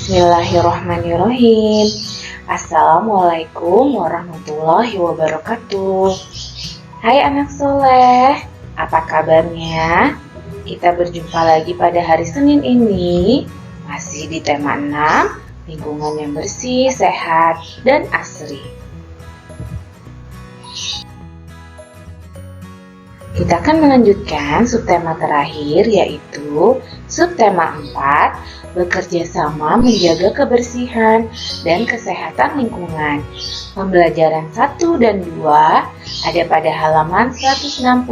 Bismillahirrahmanirrahim. Assalamualaikum warahmatullahi wabarakatuh. Hai anak soleh, apa kabarnya? Kita berjumpa lagi pada hari Senin ini, masih di tema 6, lingkungan yang bersih, sehat, dan asri. Kita akan melanjutkan subtema terakhir, yaitu subtema 4, bekerja sama menjaga kebersihan dan kesehatan lingkungan. Pembelajaran 1 dan 2 ada pada halaman 161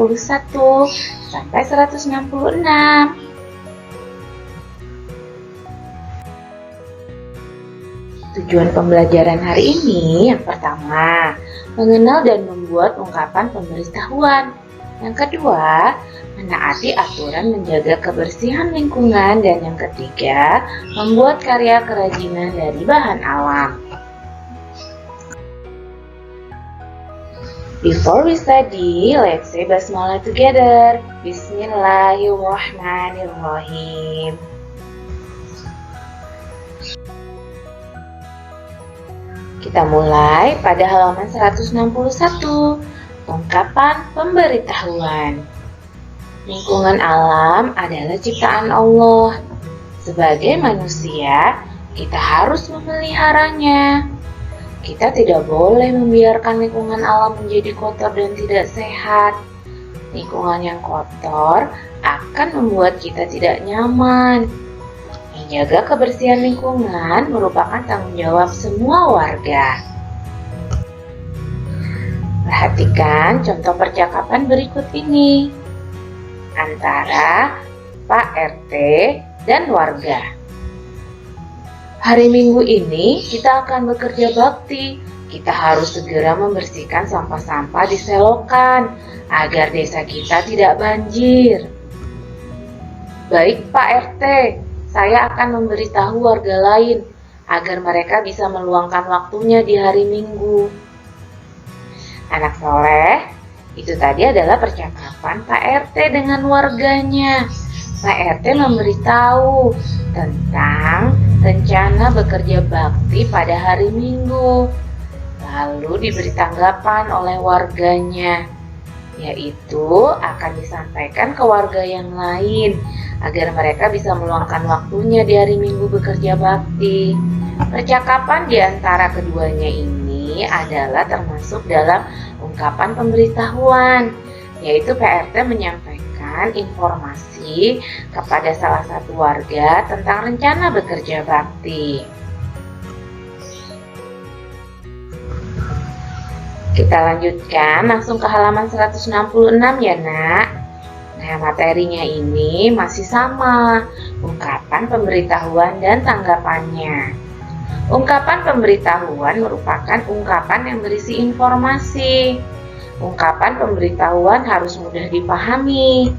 sampai 166. Tujuan pembelajaran hari ini yang pertama, mengenal dan membuat ungkapan pemberitahuan. Yang kedua, menaati aturan menjaga kebersihan lingkungan. Dan yang ketiga, membuat karya kerajinan dari bahan alam. Before we study, let's say basmalah together. Bismillahirrahmanirrahim. Kita mulai pada halaman 161. Ungkapan pemberitahuan. Lingkungan alam adalah ciptaan Allah. Sebagai manusia, kita harus memeliharanya. Kita tidak boleh membiarkan lingkungan alam menjadi kotor dan tidak sehat. Lingkungan yang kotor akan membuat kita tidak nyaman. Menjaga kebersihan lingkungan merupakan tanggung jawab semua warga. Perhatikan contoh percakapan berikut ini antara Pak RT dan warga. Hari Minggu ini kita akan bekerja bakti. Kita harus segera membersihkan sampah-sampah di selokan agar desa kita tidak banjir. Baik Pak RT, saya akan memberitahu warga lain agar mereka bisa meluangkan waktunya di hari Minggu. Anak soleh, itu tadi adalah percakapan Pak RT dengan warganya. Pak RT memberitahu tentang rencana bekerja bakti pada hari Minggu. Lalu diberi tanggapan oleh warganya, yaitu akan disampaikan ke warga yang lain agar mereka bisa meluangkan waktunya di hari Minggu bekerja bakti. Percakapan di antara keduanya ini adalah termasuk dalam ungkapan pemberitahuan, yaitu PRT menyampaikan informasi kepada salah satu warga tentang rencana bekerja bakti. Kita lanjutkan langsung ke halaman 166 ya nak. Nah, materinya ini masih sama, ungkapan pemberitahuan dan tanggapannya. Ungkapan pemberitahuan merupakan ungkapan yang berisi informasi. Ungkapan pemberitahuan harus mudah dipahami.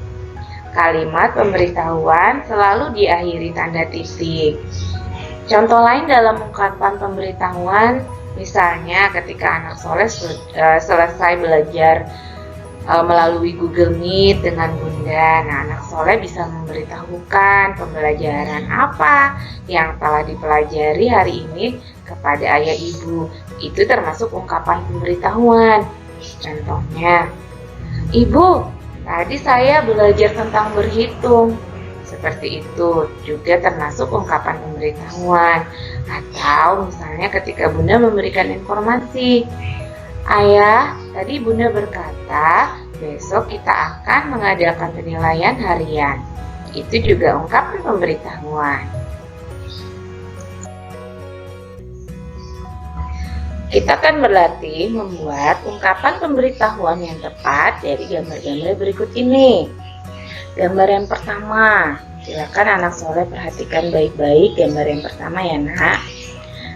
Kalimat pemberitahuan selalu diakhiri tanda titik. Contoh lain dalam ungkapan pemberitahuan, misalnya ketika anak soleh selesai belajar melalui Google Meet dengan Bunda. Nah, anak soleh bisa memberitahukan pembelajaran apa yang telah dipelajari hari ini kepada ayah ibu. Itu termasuk ungkapan pemberitahuan. Contohnya, Ibu, tadi saya belajar tentang berhitung. Seperti itu juga termasuk ungkapan pemberitahuan. Atau misalnya ketika Bunda memberikan informasi, Ayah, tadi Bunda berkata, besok kita akan mengadakan penilaian harian. Itu juga ungkapan pemberitahuan. Kita akan berlatih membuat ungkapan pemberitahuan yang tepat dari gambar-gambar berikut ini. Gambar yang pertama, silakan anak soleh perhatikan baik-baik gambar yang pertama ya nak.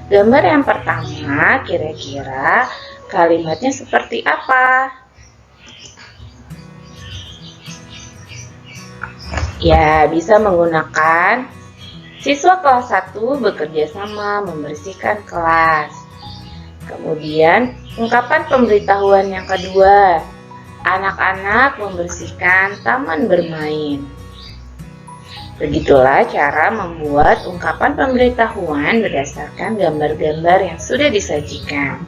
Gambar yang pertama kira-kira kalimatnya seperti apa? Ya, bisa menggunakan siswa kelas 1 bekerja sama membersihkan kelas. Kemudian, ungkapan pemberitahuan yang kedua, anak-anak membersihkan taman bermain. Begitulah cara membuat ungkapan pemberitahuan berdasarkan gambar-gambar yang sudah disajikan.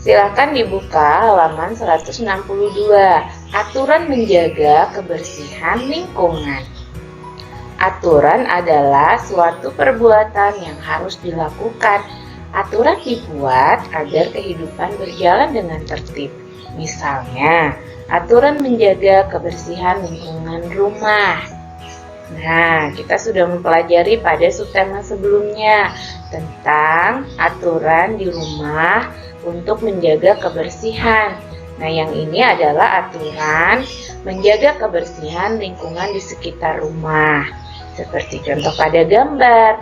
Silakan dibuka halaman 162. Aturan menjaga kebersihan lingkungan. Aturan adalah suatu perbuatan yang harus dilakukan. Aturan dibuat agar kehidupan berjalan dengan tertib. Misalnya, aturan menjaga kebersihan lingkungan rumah. Nah, kita sudah mempelajari pada subtema sebelumnya tentang aturan di rumah untuk menjaga kebersihan. Nah, yang ini adalah aturan menjaga kebersihan lingkungan di sekitar rumah. Seperti contoh pada gambar,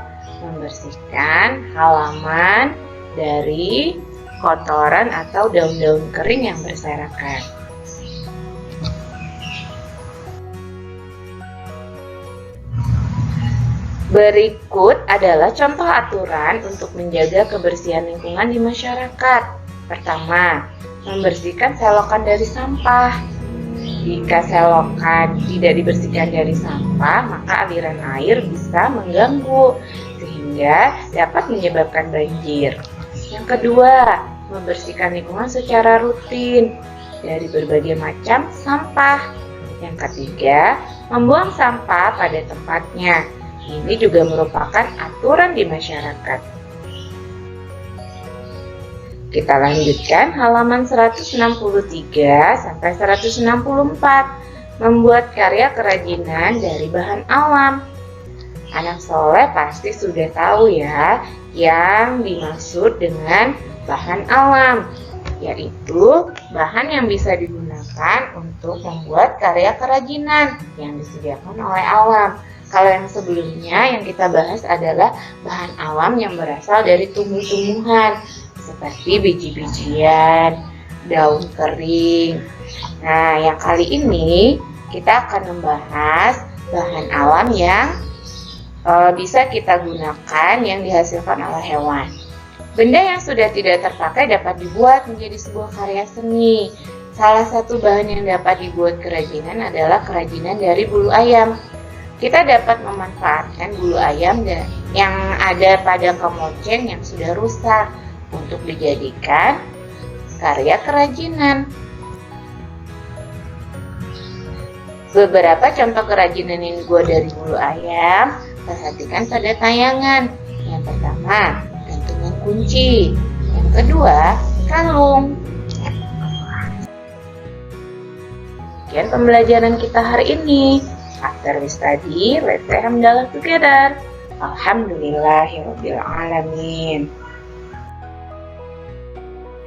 membersihkan halaman dari kotoran atau daun-daun kering yang berserakan. Berikut adalah contoh aturan untuk menjaga kebersihan lingkungan di masyarakat. Pertama, membersihkan selokan dari sampah. Jika selokan tidak dibersihkan dari sampah, maka aliran air bisa mengganggu sehingga dapat menyebabkan banjir. Yang kedua, membersihkan lingkungan secara rutin dari berbagai macam sampah. Yang ketiga, membuang sampah pada tempatnya. Ini juga merupakan aturan di masyarakat. Kita lanjutkan halaman 163 sampai 164. Membuat karya kerajinan dari bahan alam. Anak soleh pasti sudah tahu ya yang dimaksud dengan bahan alam, yaitu bahan yang bisa digunakan untuk membuat karya kerajinan yang disediakan oleh alam. Kalau yang sebelumnya yang kita bahas adalah bahan alam yang berasal dari tumbuh-tumbuhan seperti biji-bijian, daun kering. Nah, yang kali ini kita akan membahas bahan alam yang bisa kita gunakan yang dihasilkan oleh hewan. Benda yang sudah tidak terpakai dapat dibuat menjadi sebuah karya seni. Salah satu bahan yang dapat dibuat kerajinan adalah kerajinan dari bulu ayam. Kita dapat memanfaatkan bulu ayam yang ada pada kemoceng yang sudah rusak untuk dijadikan karya kerajinan. Beberapa contoh kerajinan yang dibuat dari bulu ayam, perhatikan pada tayangan. Yang pertama, gantungan kunci. Yang kedua, kalung. Sekian pembelajaran kita hari ini. After we study, let's say hamdalah together. Alhamdulillahirabbil alamin.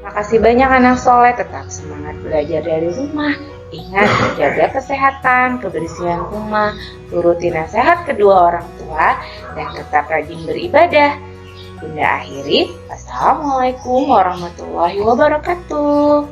Makasih banyak anak soleh, tetap semangat belajar dari rumah. Ingat, jaga kesehatan, kebersihan rumah, turuti nasihat kedua orang tua, dan tetap rajin beribadah. Bunda akhiri, wassalamualaikum warahmatullahi wabarakatuh.